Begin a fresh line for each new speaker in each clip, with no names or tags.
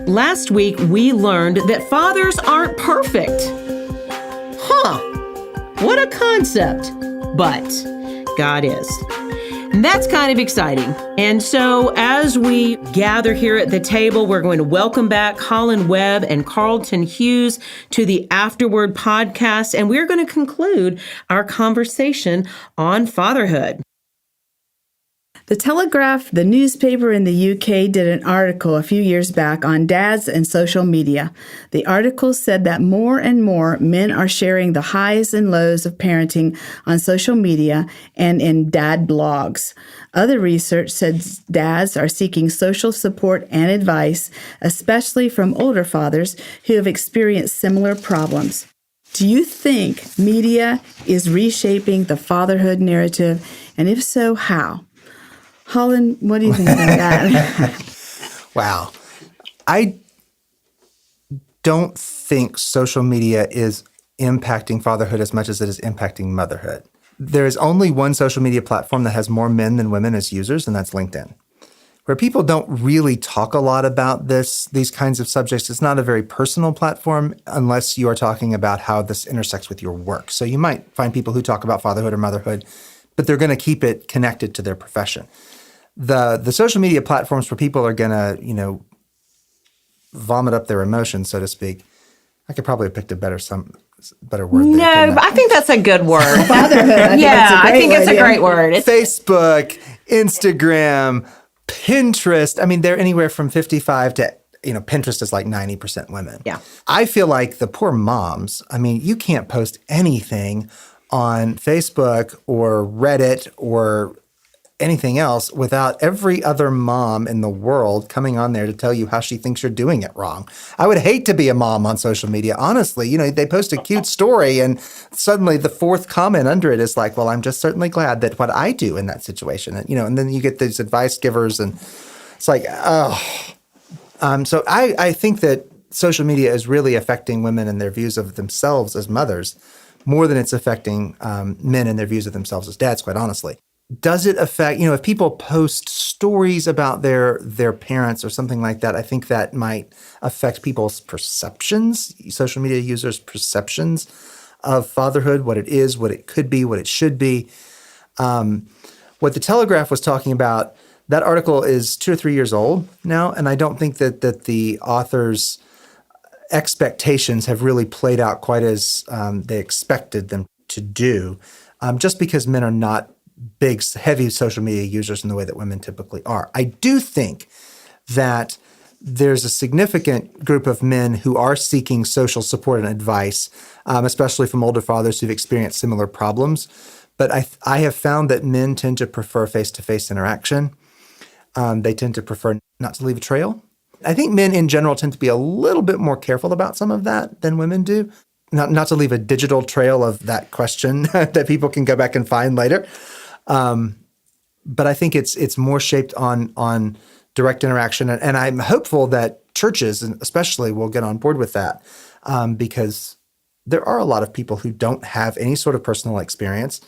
Last week, we learned that fathers aren't perfect. What a concept. But God is. And that's kind of exciting. And so as we gather here at the table, we're going to welcome back Holland Webb and Carlton Hughes to the Afterword podcast, and we're going to conclude our conversation on fatherhood.
The Telegraph, the newspaper in the UK, did an article a few years back on dads and social media. The article said that more and more men are sharing the highs and lows of parenting on social media and in dad blogs. Other research said dads are seeking social support and advice, especially from older fathers who have experienced similar problems. Do you think media is reshaping the fatherhood narrative? And if so, how? Holland, what do you think about that?
Wow. I don't think social media is impacting fatherhood as much as it is impacting motherhood. There is only one social media platform that has more men than women as users, and that's LinkedIn, where people don't really talk a lot about these kinds of subjects. It's not a very personal platform unless you are talking about how this intersects with your work. So you might find people who talk about fatherhood or motherhood, but they're going to keep it connected to their profession. The social media platforms where people are going to, vomit up their emotions, so to speak. I could probably have picked a better word.
No, but I think that's a good word.
Fatherhood.
I think it's a great word.
Facebook, Instagram, Pinterest. I mean, they're anywhere from 55 to, Pinterest is like 90% women.
Yeah.
I feel like the poor moms, you can't post anything on Facebook or Reddit or anything else without every other mom in the world coming on there to tell you how she thinks you're doing it wrong. I would hate to be a mom on social media, honestly. They post a cute story and suddenly the fourth comment under it is like, well, I'm just certainly glad that what I do in that situation, and then you get these advice givers and it's like, so I think that social media is really affecting women and their views of themselves as mothers more than it's affecting men and their views of themselves as dads, quite honestly. Does it affect, if people post stories about their parents or something like that, I think that might affect people's perceptions, social media users' perceptions of fatherhood, what it is, what it could be, what it should be. What the Telegraph was talking about, that article is 2 or 3 years old now, and I don't think that the author's expectations have really played out quite as they expected them to do, just because men are not big, heavy social media users in the way that women typically are. I do think that there's a significant group of men who are seeking social support and advice, especially from older fathers who've experienced similar problems. But I have found that men tend to prefer face-to-face interaction. They tend to prefer not to leave a trail. I think men in general tend to be a little bit more careful about some of that than women do. Not to leave a digital trail of that question that people can go back and find later. But I think it's more shaped on direct interaction. And I'm hopeful that churches especially will get on board with that because there are a lot of people who don't have any sort of personal experience.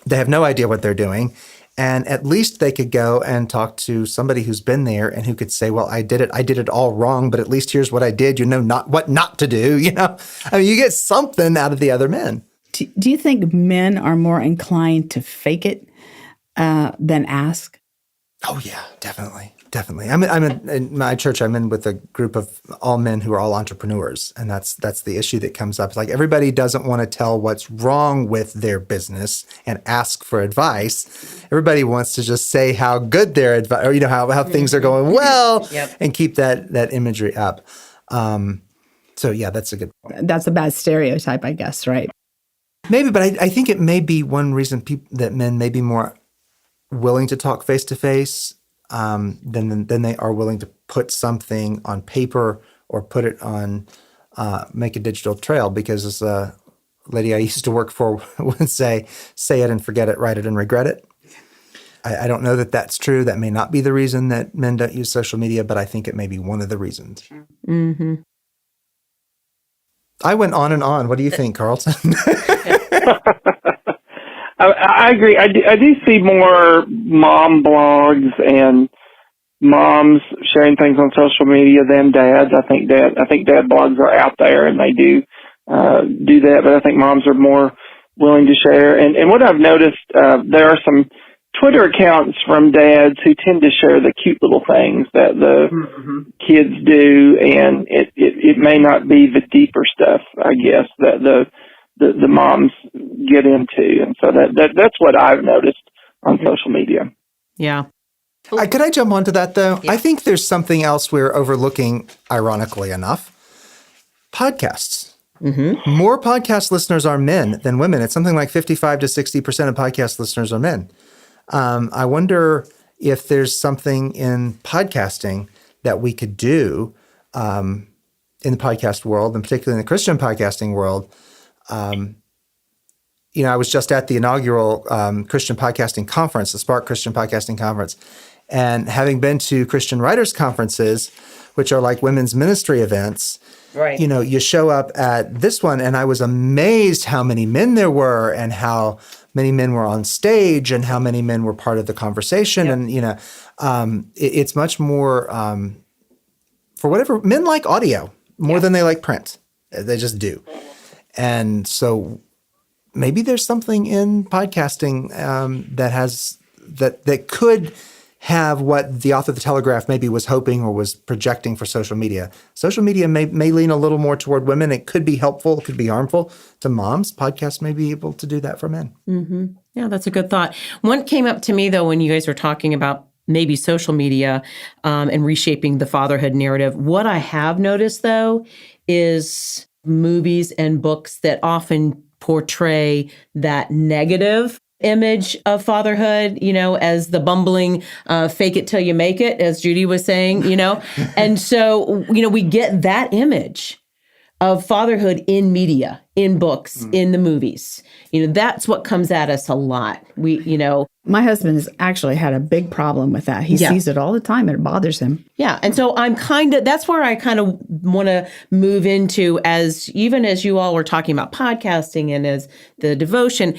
They have no idea what they're doing. And at least they could go and talk to somebody who's been there and who could say, well, I did it all wrong, but at least here's what I did. What not to do, you get something out of the other men.
Do you think men are more inclined to fake it than ask?
Oh, yeah, definitely. Definitely. In my church, I'm in with a group of all men who are all entrepreneurs. And that's the issue that comes up. It's like everybody doesn't want to tell what's wrong with their business and ask for advice. Everybody wants to just say how good their advice, or how things are going well, yep, and keep that imagery up. So yeah, that's a good point.
That's a bad stereotype, I guess, right?
Maybe, but I think it may be one reason that men may be more willing to talk face to face than they are willing to put something on paper or put it on, make a digital trail. Because as a lady I used to work for would say it and forget it, write it and regret it. I don't know that that's true. That may not be the reason that men don't use social media, but I think it may be one of the reasons.
Mm-hmm.
I went on and on. What do you think, Carlton?
I agree. I do see more mom blogs and moms sharing things on social media than dads. I think dad blogs are out there and they do that, but I think moms are more willing to share. And what I've noticed, there are some Twitter accounts from dads who tend to share the cute little things that the kids do, and it may not be the deeper stuff, I guess, that the moms get into. And so that's what I've noticed on social media.
Yeah.
Could I jump onto that, though? Yeah. I think there's something else we're overlooking, ironically enough. Podcasts. Mm-hmm. More podcast listeners are men than women. It's something like 55 to 60% of podcast listeners are men. I wonder if there's something in podcasting that we could do in the podcast world, and particularly in the Christian podcasting world. I was just at the inaugural Christian Podcasting Conference, the Spark Christian Podcasting Conference, and having been to Christian Writers Conferences, which are like women's ministry events, right? You show up at this one, and I was amazed how many men there were, and how many men were on stage, and how many men were part of the conversation. Yep. And it's much more for whatever men like audio more than they like print. They just do, and so. Maybe there's something in podcasting that could have what the author of The Telegraph maybe was hoping or was projecting for social media. Social media may lean a little more toward women. It could be helpful. It could be harmful to moms. Podcasts may be able to do that for men.
Mm-hmm. Yeah, that's a good thought. One came up to me, though, when you guys were talking about maybe social media and reshaping the fatherhood narrative. What I have noticed, though, is movies and books that often portray that negative image of fatherhood, as the bumbling, fake it till you make it, as Judy was saying, And so, we get that image of fatherhood in media, in books, in the movies. That's what comes at us a lot.
My husband has actually had a big problem with that. He sees it all the time and it bothers him.
Yeah. And so that's where I kind of want to move into, even as you all were talking about podcasting and as the devotion.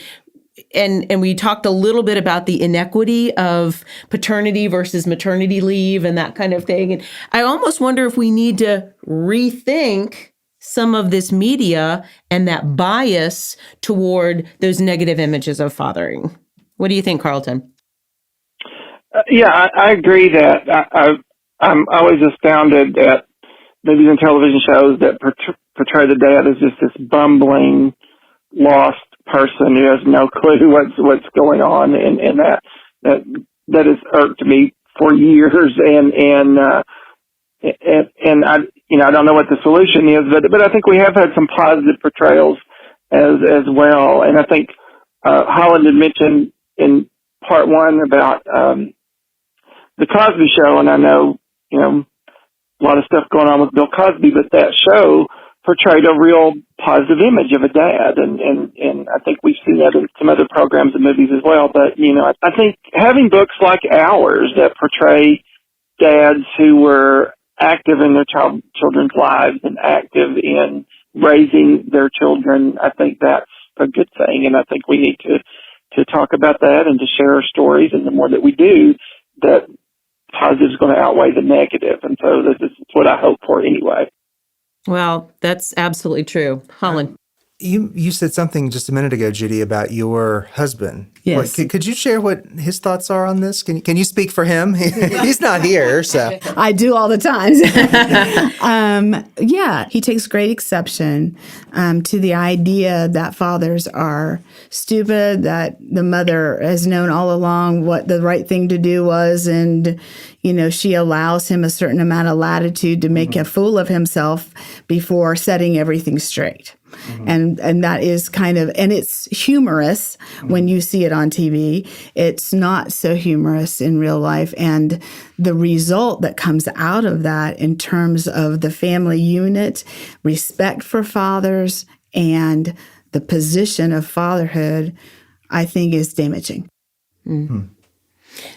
And we talked a little bit about the inequity of paternity versus maternity leave and that kind of thing. And I almost wonder if we need to rethink some of this media and that bias toward those negative images of fathering. What do you think, Carlton?
I agree that I'm always astounded at movies and television shows that portray the dad as just this bumbling, lost person who has no clue what's going on, and that has irked me for years. And I don't know what the solution is, but I think we have had some positive portrayals as well. And I think Holland had mentioned in part one about the Cosby Show, and I know a lot of stuff going on with Bill Cosby, but that show portrayed a real positive image of a dad, and I think we've seen that in some other programs and movies as well. But I think having books like ours that portray dads who were active in their children's lives and active in raising their children, I think that's a good thing, and I think we need to talk about that and to share our stories, and the more that we do, that positive is going to outweigh the negative, and so this is what I hope for anyway.
Well, that's absolutely true. Holland.
You said something just a minute ago, Judy, about your husband.
Yes.
Could you share what his thoughts are on this? Can you speak for him? He's not here, so.
I do all the time. He takes great exception to the idea that fathers are stupid, that the mother has known all along what the right thing to do was, and she allows him a certain amount of latitude to make a fool of himself before setting everything straight. Mm-hmm. And that is and it's humorous when you see it on TV. It's not so humorous in real life. And the result that comes out of that in terms of the family unit, respect for fathers, and the position of fatherhood, I think is damaging.
Mm-hmm.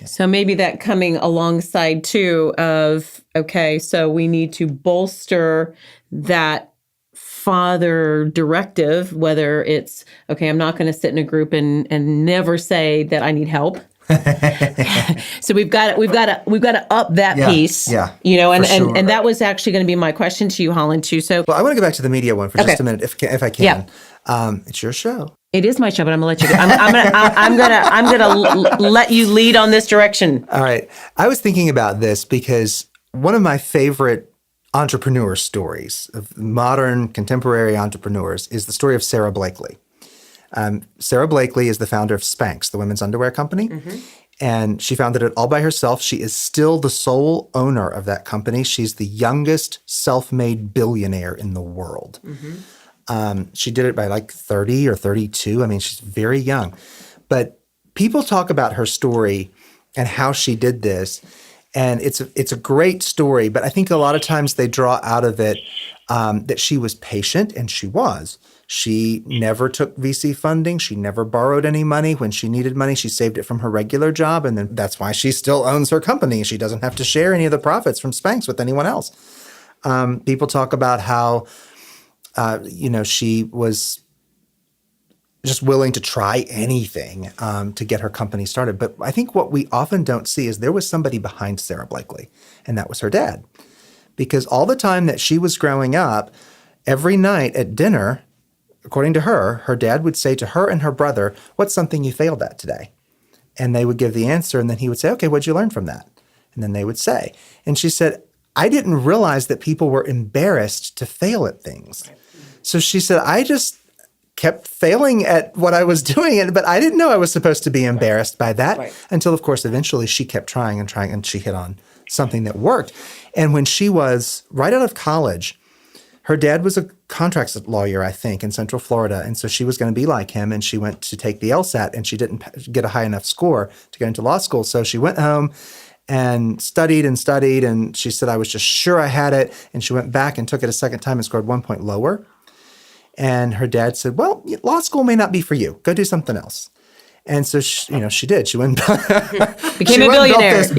So maybe that coming alongside too of, okay, so we need to bolster that father directive, whether it's, okay, I'm not going to sit in a group and never say that I need help. So we've got to up that piece.
Yeah,
and,
for sure.
and that was actually going to be my question to you, Holland, too. So
Well, I want to go back to the media one for just a minute, if I can. It's your show.
it is my show, but I'm going to let you go. I'm gonna let you lead on this direction.
All right. I was thinking about this because one of my favorite entrepreneur stories of modern contemporary entrepreneurs is the story of Sarah Blakely. Sarah Blakely is the founder of Spanx, the women's underwear company. And she founded it all by herself. She is still the sole owner of that company. She's the youngest self-made billionaire in the world. She did it by like 30 or 32. I mean, she's very young. But people talk about her story and how she did this. And it's a great story. But I think a lot of times they draw out of it that she was patient, and she was. She never took VC funding. She never borrowed any money. When she needed money, she saved it from her regular job. And then that's why she still owns her company. She doesn't have to share any of the profits from Spanx with anyone else. People talk about how, she was just willing to try anything to get her company started. But I think what we often don't see is there was somebody behind Sarah Blakely, and that was her dad. Because all the time that she was growing up, every night at dinner, according to her dad would say to her and her brother, "What's something you failed at today?" And they would give the answer, and then he would say, "Okay, what'd you learn from that?" And then they would say. And she said, "I didn't realize that people were embarrassed to fail at things." So she said, "I just kept failing at what I was doing, but I didn't know I was supposed to be embarrassed by that until, of course, eventually she kept trying, and she hit on something that worked." And when she was right out of college, her dad was a contracts lawyer, I think, in Central Florida. And so she was going to be like him, and she went to take the LSAT, and she didn't get a high enough score to get into law school. So she went home and studied, and she said, "I was just sure I had it." And she went back and took it a second time and scored 1 point lower. And her dad said, "Well, law school may not be for you. Go do something else." And so she did. She went
became a billionaire.
Built this $1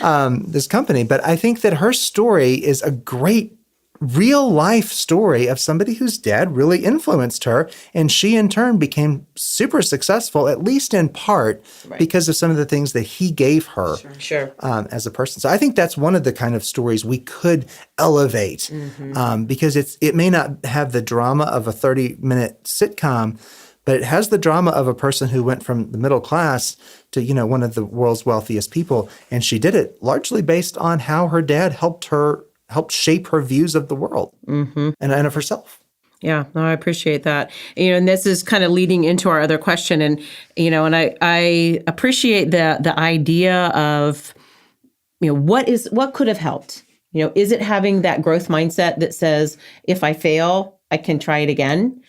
billion this company. But I think that her story is a great real life story of somebody whose dad really influenced her, and she in turn became super successful, at least in part, because of some of the things that he gave her as a person. So I think that's one of the kind of stories we could elevate because it may not have the drama of a 30-minute sitcom, but it has the drama of a person who went from the middle class to, one of the world's wealthiest people. And she did it largely based on how her dad helped shape her views of the world and of herself.
Yeah, no, I appreciate that. And this is kind of leading into our other question. And, and I appreciate the idea of, what could have helped? Is it having that growth mindset that says, if I fail, I can try it again?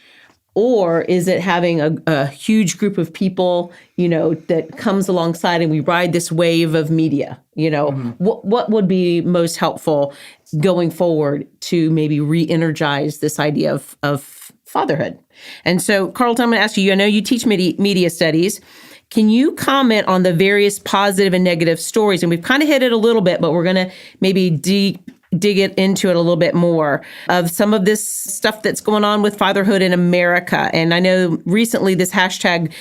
Or is it having a huge group of people, that comes alongside and we ride this wave of media? What would be most helpful going forward to maybe re-energize this idea of fatherhood? And so, Carlton, I'm going to ask you, I know you teach media studies. Can you comment on the various positive and negative stories? And we've kind of hit it a little bit, but we're going to maybe dig it into it a little bit more of some of this stuff that's going on with fatherhood in America. And I know recently this hashtag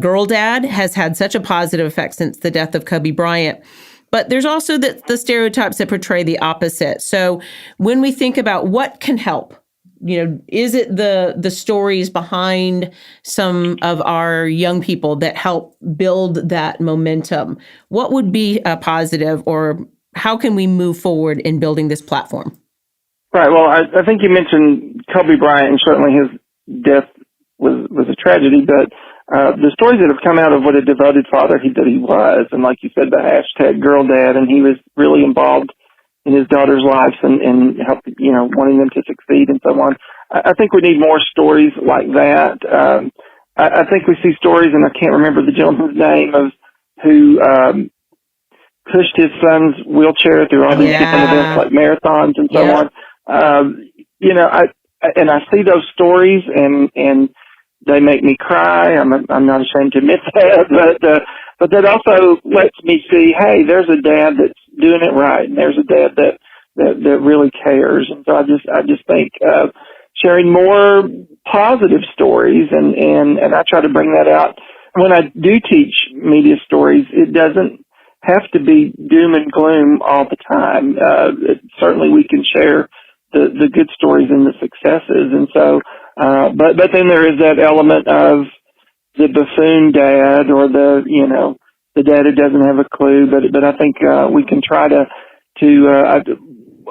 Girl Dad has had such a positive effect since the death of Kobe Bryant. But there's also the stereotypes that portray the opposite. So when we think about what can help, is it the stories behind some of our young people that help build that momentum? What would be a positive, or how can we move forward in building this platform?
Right. Well, I think you mentioned Kobe Bryant, and certainly his death was a tragedy, but the stories that have come out of what a devoted father he was, and like you said, the hashtag Girl Dad, and he was really involved in his daughter's lives and helped, wanting them to succeed and so on. I think we need more stories like that. I think we see stories, and I can't remember the gentleman's name, of who pushed his son's wheelchair through all these different events like marathons and so on. I see those stories and they make me cry. I'm not ashamed to admit that, but that also lets me see, hey, there's a dad that's doing it right, and there's a dad that really cares. And so I just think sharing more positive stories, and I try to bring that out when I do teach media stories, it doesn't have to be doom and gloom all the time. Certainly we can share the good stories and the successes. And so, but then there is that element of the buffoon dad or the dad who doesn't have a clue. But I think, we can try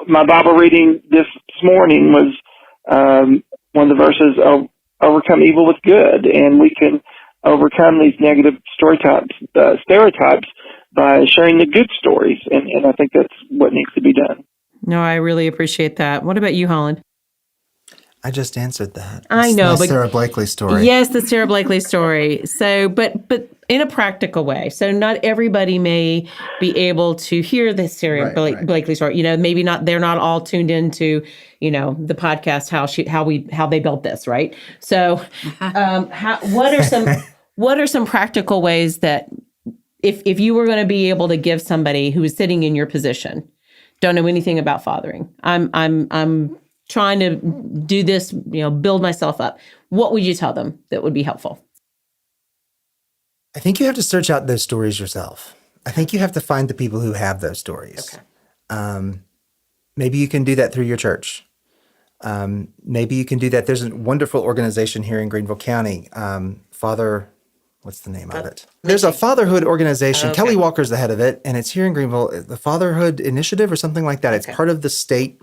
my Bible reading this morning was, one of the verses, overcome evil with good. And we can overcome these negative stereotypes by sharing the good stories. And I think that's what needs to be done.
No, I really appreciate that. What about you, Holland?
I just answered that.
I know,
the
but
Sarah Blakely story.
Yes, the Sarah Blakely story. So, but in a practical way. So, not everybody may be able to hear the Sarah Blakely story. Maybe not. They're not all tuned into, the podcast how they built this, right? So, what are some practical ways that if you were going to be able to give somebody who is sitting in your position, don't know anything about fathering, I'm trying to do this, build myself up. What would you tell them that would be helpful?
I think you have to search out those stories yourself. I think you have to find the people who have those stories. Okay. Maybe you can do that through your church. Maybe you can do that. There's a wonderful organization here in Greenville County, what's the name of it? There's a fatherhood organization. Okay. Kelly Walker's the head of it, and it's here in Greenville, the Fatherhood Initiative or something like that. It's part of the state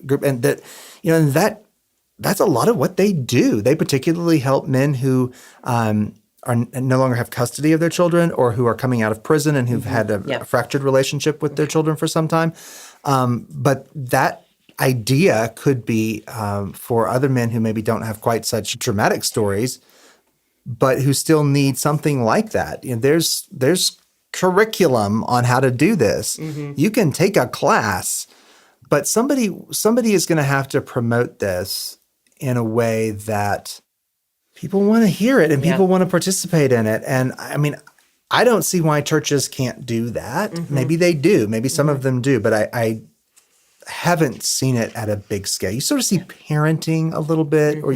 group, and that's a lot of what they do. They particularly help men who are no longer have custody of their children, or who are coming out of prison and who've had a fractured relationship with their children for some time. But that idea could be for other men who maybe don't have quite such dramatic stories, but who still need something like that. There's curriculum on how to do this. Mm-hmm. You can take a class, but somebody is going to have to promote this in a way that people want to hear it and people want to participate in it. And I mean, I don't see why churches can't do that. Mm-hmm. Maybe they do. Maybe some of them do, but I haven't seen it at a big scale. You sort of see parenting a little bit, or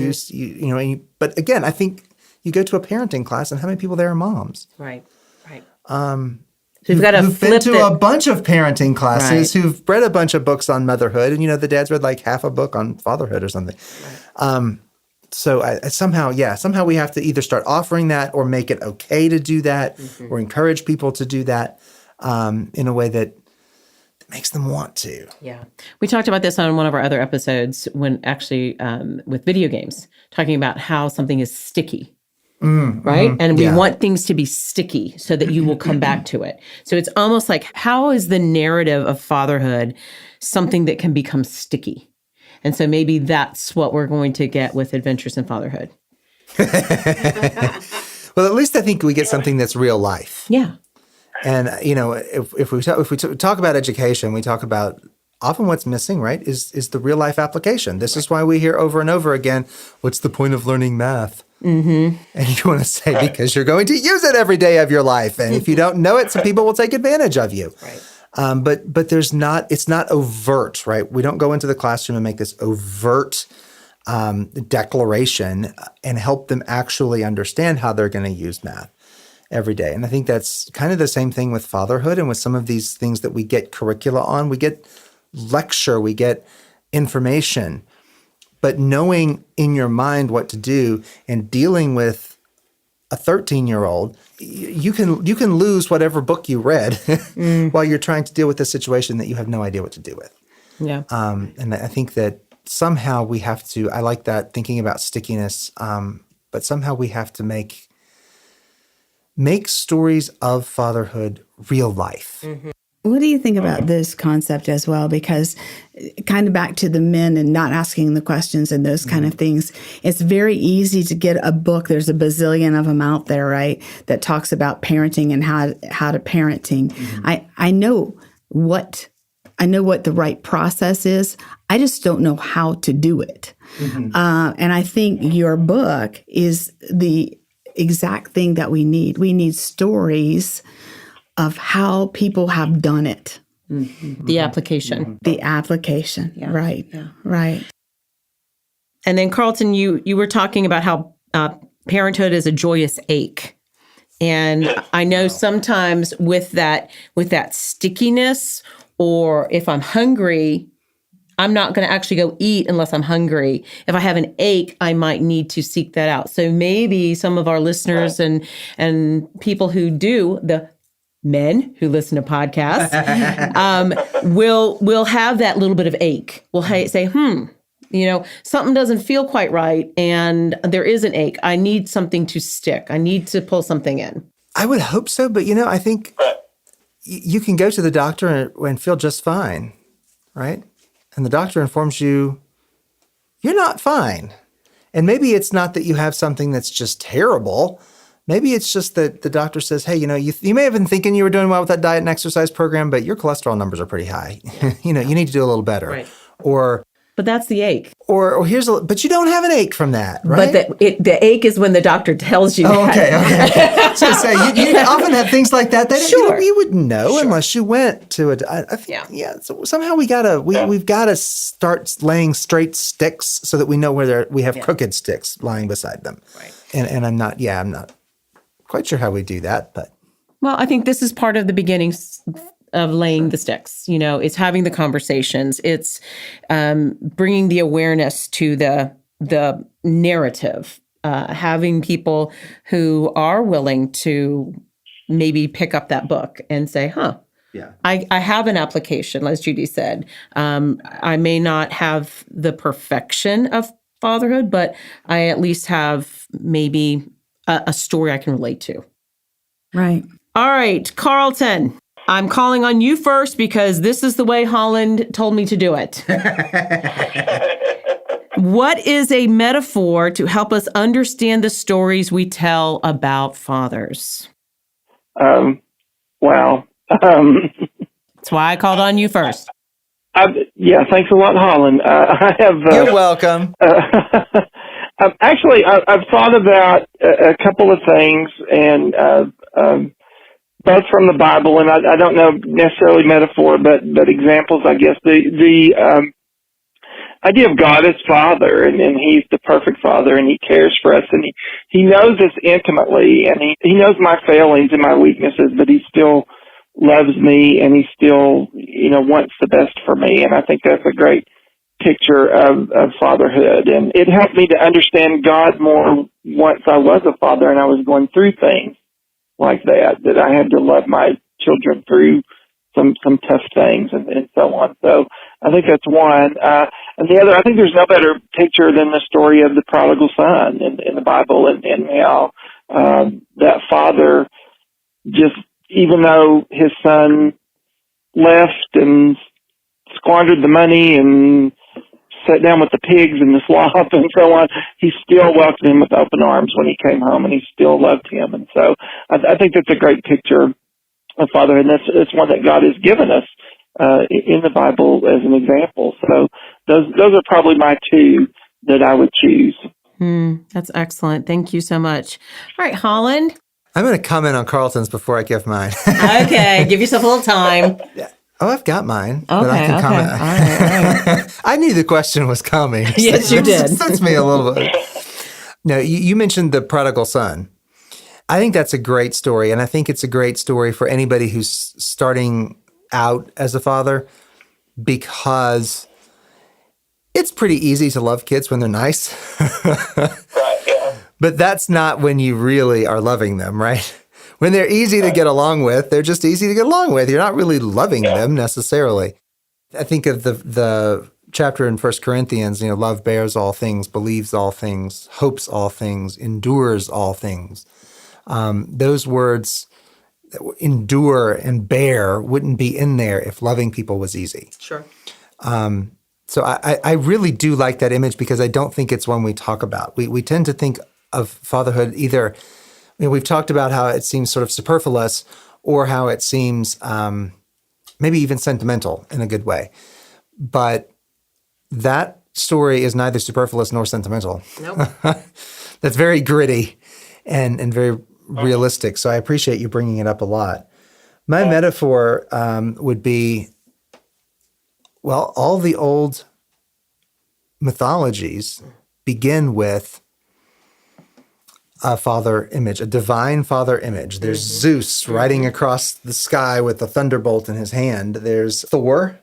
but again, I think you go to a parenting class, and how many people there are moms? Right.
Who've
been to a bunch of parenting classes, who've read a bunch of books on motherhood, and the dad's read like half a book on fatherhood or something. Right. So somehow we have to either start offering that, or make it okay to do that, or encourage people to do that in a way that makes them want to.
Yeah. We talked about this on one of our other episodes when actually with video games, talking about how something is sticky. Right? And we want things to be sticky so that you will come back to it. So it's almost like, how is the narrative of fatherhood something that can become sticky? And so maybe that's what we're going to get with Adventures in Fatherhood.
Well, at least I think we get something that's real life.
Yeah.
And, if we talk about education, we talk about often what's missing, right, is the real life application. This is why we hear over and over again, what's the point of learning math? Mm-hmm. And you want to say, because you're going to use it every day of your life. And if you don't know it, some people will take advantage of you. Right. But it's not overt, right? We don't go into the classroom and make this overt declaration and help them actually understand how they're going to use math every day. And I think that's kind of the same thing with fatherhood and with some of these things that we get curricula on. We get lecture, we get information. But knowing in your mind what to do and dealing with a 13-year-old, you can lose whatever book you read while you're trying to deal with a situation that you have no idea what to do with.
Yeah.
And I think that somehow we have to, I like that, thinking about stickiness, but somehow we have to make stories of fatherhood real life. Mm-hmm.
What do you think about this concept as well? Because kind of back to the men and not asking the questions and those kind of things, it's very easy to get a book. There's a bazillion of them out there, right, that talks about parenting and how to parenting. Mm-hmm. I know what the right process is. I just don't know how to do it. Mm-hmm. And I think your book is the exact thing that we need. We need stories of how people have done it.
Mm-hmm. The application.
The application, right, right.
And then Carlton, you were talking about how parenthood is a joyous ache. And I know sometimes with that stickiness, or if I'm hungry, I'm not going to actually go eat unless I'm hungry. If I have an ache, I might need to seek that out. So maybe some of our listeners and people who do, the men who listen to podcasts, will have that little bit of ache. Will say, something doesn't feel quite right, and there is an ache. I need something to stick. I need to pull something in.
I would hope so, but I think you can go to the doctor and feel just fine, right? And the doctor informs you, you're not fine. And maybe it's not that you have something that's just terrible. Maybe it's just that the doctor says, hey, you may have been thinking you were doing well with that diet and exercise program, but your cholesterol numbers are pretty high. You need to do a little better.
Right. But that's the ache.
Or but you don't have an ache from that, right?
But the ache is when the doctor tells you that.
Okay. So say you often have things like that
Sure.
You wouldn't know unless you went to So somehow we've got to start laying straight sticks so that we know where we have crooked sticks lying beside them. Right. And I'm not quite sure how we do that, but.
Well, I think this is part of the beginnings of laying the sticks. It's having the conversations. It's bringing the awareness to the narrative, having people who are willing to maybe pick up that book and say, I have an application, as Judy said. I may not have the perfection of fatherhood, but I at least have maybe a story I can relate to.
Right.
All right, Carlton. I'm calling on you first because this is the way Holland told me to do it. What is a metaphor to help us understand the stories we tell about fathers?
Wow.
That's why I called on you first.
Thanks a lot, Holland. I have.
You're welcome.
Actually, I've thought about a couple of things, and both from the Bible, and I don't know necessarily metaphor, but examples, I guess. The idea of God as Father, and He's the perfect Father, and He cares for us, and He knows us intimately, and He knows my failings and my weaknesses, but He still loves me, and He still, wants the best for me, and I think that's a great picture of fatherhood, and it helped me to understand God more once I was a father and I was going through things like that I had to love my children through some tough things and so on. So I think that's one. And the other, I think there's no better picture than the story of the prodigal son in the Bible, and how that father, just even though his son left and squandered the money and sat down with the pigs and the slop and so on, he still welcomed him with open arms when he came home, and he still loved him. And so I think that's a great picture of fatherhood, and it's one that God has given us in the Bible as an example. So those are probably my two that I would choose.
That's excellent. Thank you so much. All right, Holland.
I'm going to comment on Carlton's before I give mine.
Okay, give yourself a little time.
Oh, I've got mine.
Okay,
but I can comment.
All right.
I knew the question was coming.
Yes, you did.
It sets me a little bit. No, you mentioned the prodigal son. I think that's a great story, and I think it's a great story for anybody who's starting out as a father, because it's pretty easy to love kids when they're nice.
Right, yeah.
But that's not when you really are loving them, right? When they're easy to get along with, they're just easy to get along with. You're not really loving them necessarily. I think of the chapter in 1 Corinthians, love bears all things, believes all things, hopes all things, endures all things. Those words, endure and bear, wouldn't be in there if loving people was easy.
Sure.
So I really do like that image, because I don't think it's one we talk about. We tend to think of fatherhood either, we've talked about how it seems sort of superfluous, or how it seems maybe even sentimental in a good way. But that story is neither superfluous nor sentimental.
Nope.
That's very gritty and very realistic. So I appreciate you bringing it up a lot. My metaphor would be, all the old mythologies begin with a father image, a divine father image. There's Zeus riding across the sky with a thunderbolt in his hand. There's Thor,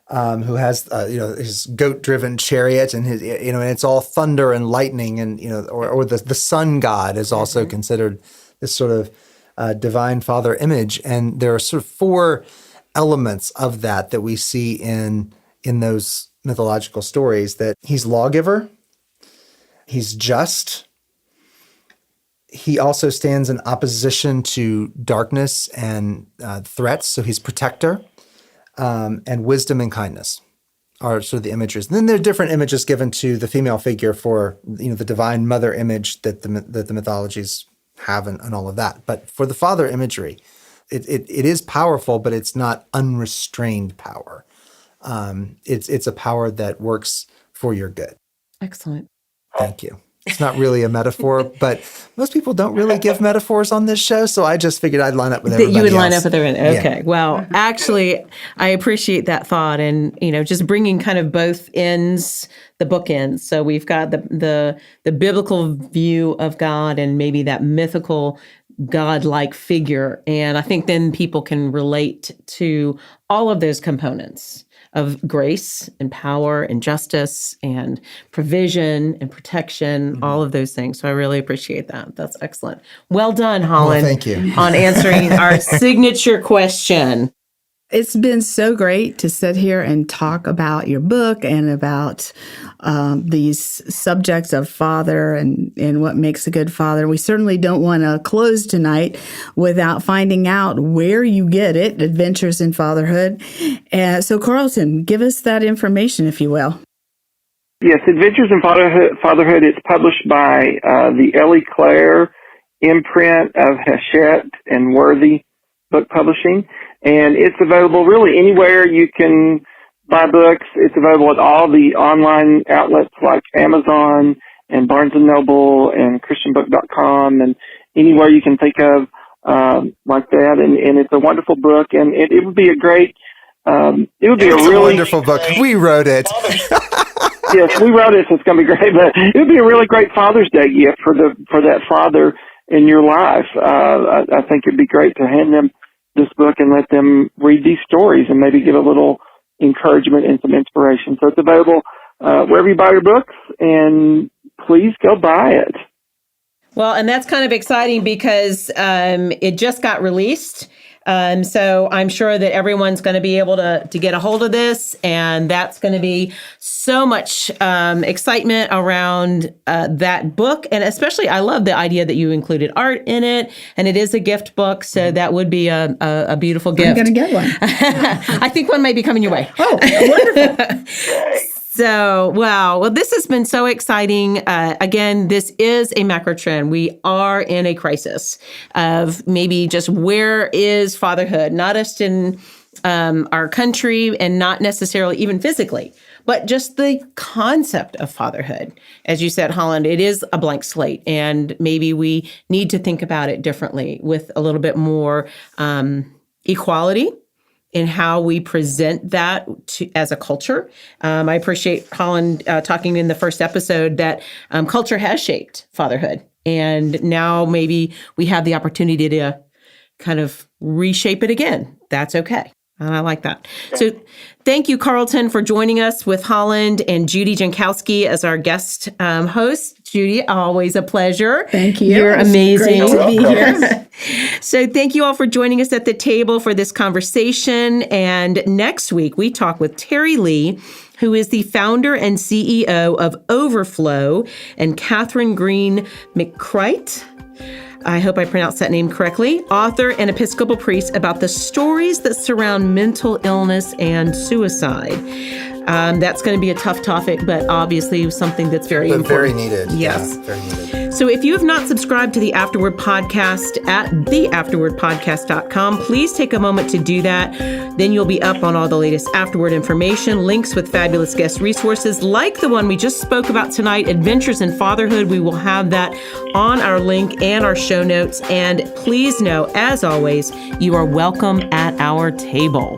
who has his goat-driven chariot, and his and it's all thunder and lightning, and or the sun god is also considered this sort of divine father image. And there are sort of 4 elements of that we see in those mythological stories: that he's lawgiver, he's just. He also stands in opposition to darkness and threats, so he's protector, and wisdom and kindness are sort of the images. And then there are different images given to the female figure for the divine mother image that the mythologies have, and all of that. But for the father imagery, it is powerful, but it's not unrestrained power. It's a power that works for your good.
Excellent.
Thank you. It's not really a metaphor, but most people don't really give metaphors on this show, so I just figured I'd line up with everybody else.
You would line up with everyone. Okay.
Yeah.
Well, actually, I appreciate that thought, and just bringing kind of both ends, the bookends. So we've got the biblical view of God, and maybe that mythical God-like figure, and I think then people can relate to all of those components of grace and power and justice and provision and protection, all of those things. So I really appreciate that. That's excellent. Well done, Holland.
Well, thank you.
On answering our signature question.
It's been so great to sit here and talk about your book and about these subjects of father and what makes a good father. We certainly don't want to close tonight without finding out where you get it, Adventures in Fatherhood. So, Carlton, give us that information, if you will.
Yes, Adventures in Fatherhood is published by the Ellie Clare imprint of Hachette and Worthy Book Publishing. And it's available really anywhere you can buy books. It's available at all the online outlets like Amazon and Barnes & Noble and ChristianBook.com and anywhere you can think of like that. And it's a wonderful book, and it would be a great, it would be a really
wonderful book. We wrote it.
Yes, we wrote it, so it's going to be great. But it would be a really great Father's Day gift for that father in your life. I think it'd be great to hand them this book and let them read these stories and maybe give a little encouragement and some inspiration. So it's available wherever you buy your books, and please go buy it.
Well, and that's kind of exciting because it just got released. So I'm sure that everyone's going to be able to get a hold of this, and that's going to be so much excitement around that book. And especially, I love the idea that you included art in it, and it is a gift book, so that would be a beautiful gift.
I'm going to get one.
I think one may be coming your way.
Oh, wonderful.
So, wow. Well, this has been so exciting. Again, this is a macro trend. We are in a crisis of maybe just where is fatherhood, not just in our country and not necessarily even physically, but just the concept of fatherhood. As you said, Holland, it is a blank slate, and maybe we need to think about it differently with a little bit more equality in how we present that as a culture. I appreciate Holland talking in the first episode that culture has shaped fatherhood. And now maybe we have the opportunity to kind of reshape it again. That's okay. And I like that. So thank you, Carlton, for joining us with Holland and Judy Jankowski as our guest host. Judy, always a pleasure.
Thank you.
You're amazing.
Great to be here.
So thank you all for joining us at the table for this conversation. And next week, we talk with Terry Lee, who is the founder and CEO of Overflow, and Catherine Green McCrite. I hope I pronounced that name correctly, author and Episcopal priest, about the stories that surround mental illness and suicide. That's going to be a tough topic, but obviously something that's very important.
Very needed.
Yes.
Yeah, very needed.
So if you have not subscribed to the Afterword podcast at theafterwordpodcast.com, please take a moment to do that. Then you'll be up on all the latest Afterword information, links with fabulous guest resources like the one we just spoke about tonight, Adventures in Fatherhood. We will have that on our link and our show notes. And please know, as always, you are welcome at our table.